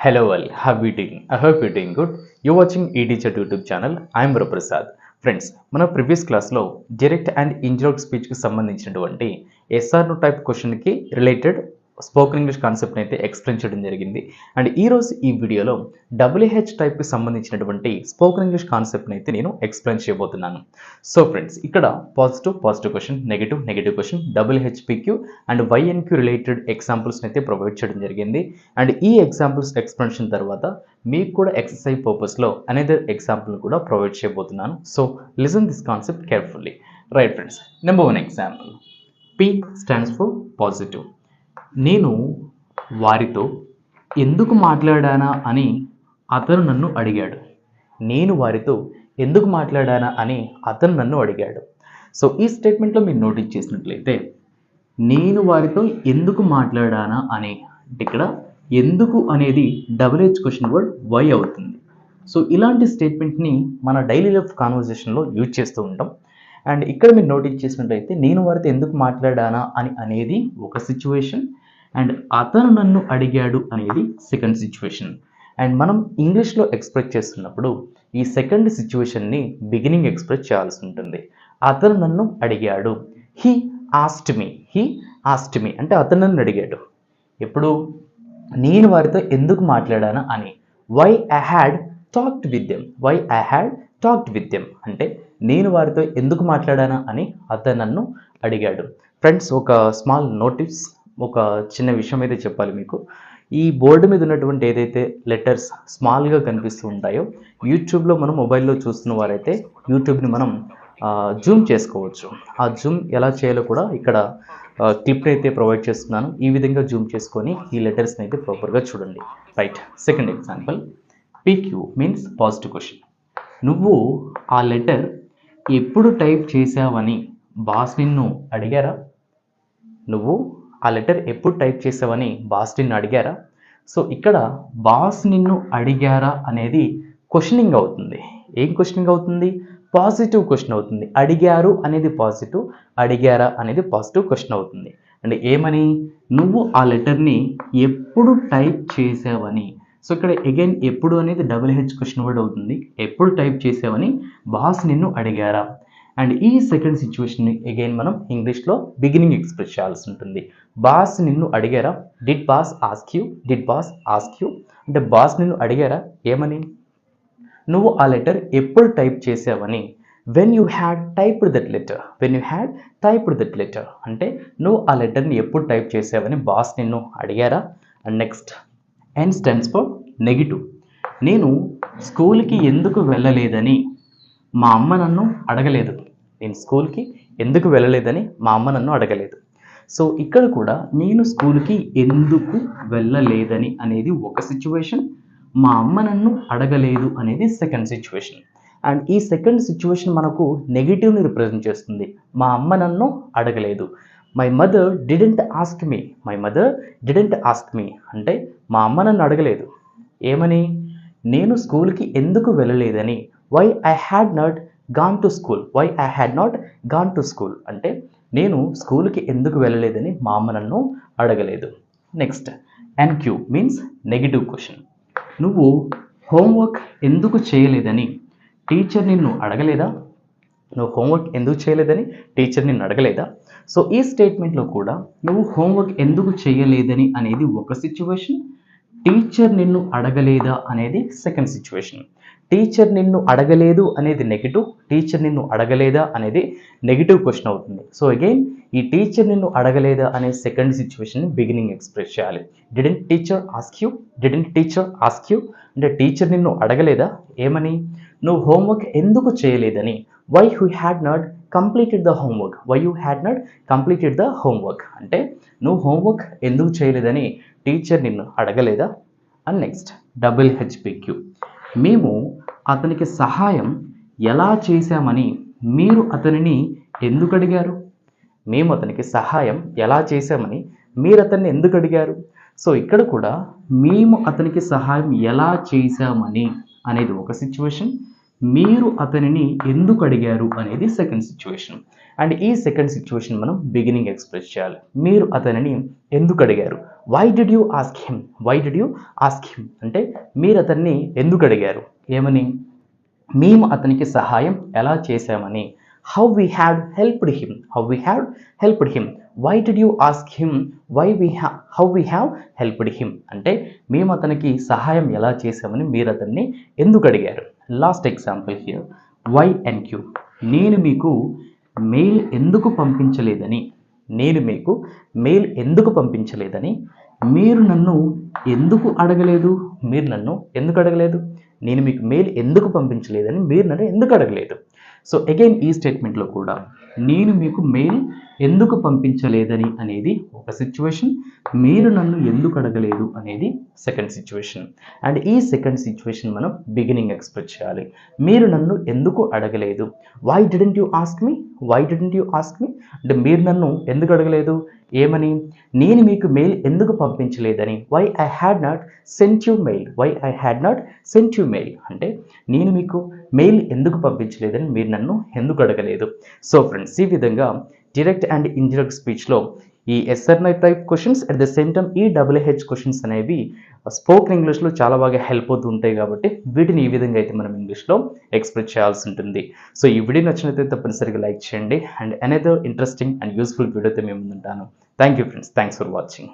Hello all, how are you doing? I hope you're doing good. You're watching eTeacher YouTube channel. I'm Prasad. Friends మన previous క్లాస్లో direct and indirect స్పీచ్కి సంబంధించినటువంటి SR no type క్వశ్చన్కి related spoken English కాన్సెప్ట్ని అయితే explain చేయడం జరిగింది. And ఈరోజు ఈ వీడియోలో WH టైప్కి సంబంధించినటువంటి స్పోకెన్ ఇంగ్లీష్ కాన్సెప్ట్ని అయితే నేను ఎక్స్ప్లెయిన్ చేయబోతున్నాను. సో ఫ్రెండ్స్, ఇక్కడ positive question, negative question, WHPQ and YNQ related ఎగ్జాంపుల్స్ని అయితే ప్రొవైడ్ చేయడం జరిగింది. అండ్ ఈ ఎగ్జాంపుల్స్ ఎక్స్ప్లెనేషన్ తర్వాత మీకు కూడా ఎక్సర్సైజ్ పర్పస్లో అనదర్ ఎగ్జాంపుల్ కూడా ప్రొవైడ్ చేయబోతున్నాను. So listen this concept carefully. Right friends, number 1 example. P stands for positive. నేను వారితో ఎందుకు మాట్లాడానా అని అతను నన్ను అడిగాడు. నేను వారితో ఎందుకు మాట్లాడానా అని అతను నన్ను అడిగాడు. సో ఈ స్టేట్మెంట్లో మీరు నోటీస్ చేసినట్లయితే నేను వారితో ఎందుకు మాట్లాడానా అని ఇక్కడ ఎందుకు అనేది WH క్వశ్చన్ వర్డ్ వై అవుతుంది. సో ఇలాంటి స్టేట్మెంట్ని మన డైలీ లైఫ్ కాన్వర్జేషన్లో యూజ్ చేస్తూ ఉంటాం. అండ్ ఇక్కడ మీరు నోటీస్ చేసినట్లయితే నేను వారితో ఎందుకు మాట్లాడానా అని అనేది ఒక సిచ్యువేషన్, అండ్ అతను నన్ను అడిగాడు అనేది సెకండ్ సిచ్యువేషన్. అండ్ మనం ఇంగ్లీష్లో ఎక్స్ప్రెస్ చేస్తున్నప్పుడు ఈ సెకండ్ సిచ్యువేషన్ని బిగినింగ్ ఎక్స్ప్రెస్ చేయాల్సి ఉంటుంది. అతను నన్ను అడిగాడు. హీ ఆస్క్డ్ మీ అంటే అతను నన్ను అడిగాడు. ఎప్పుడు? నేను వారితో ఎందుకు మాట్లాడానా అని. Why I had talked with them అంటే నేను వారితో ఎందుకు మాట్లాడానా అని అతను నన్ను అడిగాడు. ఫ్రెండ్స్, ఒక స్మాల్ నోటీస్, ఒక చిన్న విషయం అయితే చెప్పాలి మీకు. ఈ బోర్డు మీద ఉన్నటువంటి ఏదైతే లెటర్స్ స్మాల్గా కనిపిస్తూ ఉంటాయో, యూట్యూబ్లో మనం మొబైల్లో చూస్తున్న వారైతే యూట్యూబ్ని మనం జూమ్ చేసుకోవచ్చు. ఆ జూమ్ ఎలా చేయాలో కూడా ఇక్కడ క్లిప్ని అయితే ప్రొవైడ్ చేస్తున్నాను. ఈ విధంగా జూమ్ చేసుకొని ఈ లెటర్స్ని అయితే ప్రాపర్గా చూడండి. Right, second example. PQ means positive question. నువ్వు ఆ లెటర్ ఎప్పుడు టైప్ చేసావని బాస్ నిన్ను అడిగారా? నువ్వు ఆ లెటర్ ఎప్పుడు టైప్ చేసావని బాస్ నిన్ను అడిగారా? సో ఇక్కడ బాస్ నిన్ను అడిగారా అనేది క్వశ్చనింగ్ అవుతుంది. ఏం క్వశ్చనింగ్ అవుతుంది? పాజిటివ్ క్వశ్చన్ అవుతుంది. అడిగారు అనేది పాజిటివ్, అడిగారా అనేది పాజిటివ్ క్వశ్చన్ అవుతుంది. అంటే ఏమని? నువ్వు ఆ లెటర్ని ఎప్పుడు టైప్ చేసావని. సో ఇక్కడ అగైన్ ఎప్పుడు అనేది WH క్వశ్చన్ వర్డ్ అవుతుంది. ఎప్పుడు టైప్ చేసావని బాస్ నిన్ను అడిగారా? అండ్ ఈ సెకండ్ సిచ్యువేషన్ అగైన్ మనం ఇంగ్లీష్లో బిగినింగ్ ఎక్స్ప్రెస్ చేయాల్సి ఉంటుంది. బాస్ నిన్ను అడిగారా? డిడ్ బాస్ ఆస్క్ యూ అంటే బాస్ నిన్ను అడిగారా ఏమని? నువ్వు ఆ లెటర్ ఎప్పుడు టైప్ చేసావని. When you had typed that letter అంటే నువ్వు ఆ లెటర్ని ఎప్పుడు టైప్ చేసావని బాస్ నిన్ను అడిగారా? And next, N stands for negative. నేను స్కూల్కి ఎందుకు వెళ్ళలేదని మా అమ్మ నన్ను అడగలేదు. సో ఇక్కడ కూడా నేను స్కూల్కి ఎందుకు వెళ్ళలేదని అనేది ఒక సిచ్యువేషన్, మా అమ్మ నన్ను అడగలేదు అనేది సెకండ్ సిచ్యువేషన్. అండ్ ఈ సెకండ్ సిచ్యువేషన్ మనకు నెగిటివ్ని రిప్రజెంట్ చేస్తుంది. మా అమ్మ నన్ను అడగలేదు. My mother didn't ask me అంటే మా అమ్మ నన్ను అడగలేదు. ఏమని? నేను స్కూల్కి ఎందుకు వెళ్ళలేదని. Why I had not gone to school అంటే నేను స్కూల్కి ఎందుకు వెళ్ళలేదని మా అమ్మ నన్ను అడగలేదు. Next, NQ means negative question. నువ్వు హోంవర్క్ ఎందుకు చేయలేదని టీచర్ నిన్ను అడగలేదా? సో ఈ స్టేట్మెంట్లో కూడా నువ్వు హోంవర్క్ ఎందుకు చేయలేదని అనేది ఒక సిచ్యువేషన్, టీచర్ నిన్ను అడగలేదా అనేది సెకండ్ సిచ్యువేషన్. టీచర్ నిన్ను అడగలేదు అనేది నెగిటివ్, టీచర్ నిన్ను అడగలేదా అనేది నెగిటివ్ క్వశ్చన్ అవుతుంది. సో అగైన్ ఈ టీచర్ నిన్ను అడగలేదా అనే సెకండ్ సిచ్యువేషన్ బిగినింగ్ ఎక్స్ప్రెస్ చేయాలి. డిడెంట్ టీచర్ ఆస్క్ యూ అంటే టీచర్ నిన్ను అడగలేదా ఏమని? నువ్వు హోంవర్క్ ఎందుకు చేయలేదని. Why you had not completed the homework అంటే నువ్వు హోంవర్క్ ఎందుకు చేయలేదని టీచర్ నిన్ను అడగలేదా? And next, WHPQ. మేము అతనికి సహాయం ఎలా చేశామని మీరు అతనిని ఎందుకు అడిగారు? సో ఇక్కడ కూడా మేము అతనికి సహాయం ఎలా చేశామని అనేది ఒక సిచ్యువేషన్, మీరు అతనిని ఎందుకు అడిగారు అనేది సెకండ్ సిచ్యువేషన్. అండ్ ఈ సెకండ్ సిచ్యువేషన్ మనం బిగినింగ్ ఎక్స్ప్రెస్ చేయాలి. మీరు అతనిని ఎందుకు అడిగారు? Why did you ask him, why did you ask him అంటే మీరు అతన్ని ఎందుకు అడిగారు, ఏమని, మేము అతనికి సహాయం ఎలా చేశామని. How we have helped him, how we have helped him. Why did you ask him, how we have helped him అంటే మేము అతనికి సహాయం ఎలా చేశామని మీరు అతన్ని ఎందుకు అడిగారు. Last example here, why and Q. నేను మీకు మెయిల్ ఎందుకు పంపించలేదని, నేను మీకు మెయిల్ ఎందుకు పంపించలేదని మీరు నన్ను ఎందుకు అడగలేదు, మీరు నన్ను ఎందుకు అడగలేదు, నేను మీకు మెయిల్ ఎందుకు పంపించలేదని మీరు నన్ను ఎందుకు అడగలేదు. సో అగైన్ ఈ స్టేట్మెంట్లో కూడా నేను మీకు మెయిల్ ఎందుకు పంపించలేదని అనేది ఒక సిచ్యువేషన్, మీరు నన్ను ఎందుకు అడగలేదు అనేది సెకండ్ సిచ్యువేషన్. అండ్ ఈ సెకండ్ సిచ్యువేషన్ మనం బిగినింగ్ ఎక్స్ప్రెస్ చేయాలి. మీరు నన్ను ఎందుకు అడగలేదు, why didn't you ask me, why didn't you ask me అంటే మీరు నన్ను ఎందుకు అడగలేదు, ఏమని, నేను మీకు మెయిల్ ఎందుకు పంపించలేదని, why I had not sent you mail, why I had not sent you mail అంటే నేను మీకు మెయిల్ ఎందుకు పంపించలేదని మీరు నన్ను ఎందుకు అడగలేదు. సో ఫ్రెండ్స్, ఈ విధంగా డైరెక్ట్ అండ్ ఇండైరెక్ట్ స్పీచ్లో ఈ SRI type questions at the same time ఈ డబ్ల్యూహెచ్ క్వశ్చన్స్ అనేవి స్పోకెన్ ఇంగ్లీష్లో చాలా బాగా హెల్ప్ అవుతూ ఉంటాయి కాబట్టి వీటిని ఈ విధంగా అయితే మనం ఇంగ్లీష్లో ఎక్స్ప్రెస్ చేయాల్సి ఉంటుంది. సో ఈ వీడియో నచ్చినట్లయితే తప్పనిసరిగా లైక్ చేయండి and another interesting and useful వీడియోతో మేము ముందుంటాను. Thank you friends, thanks for watching.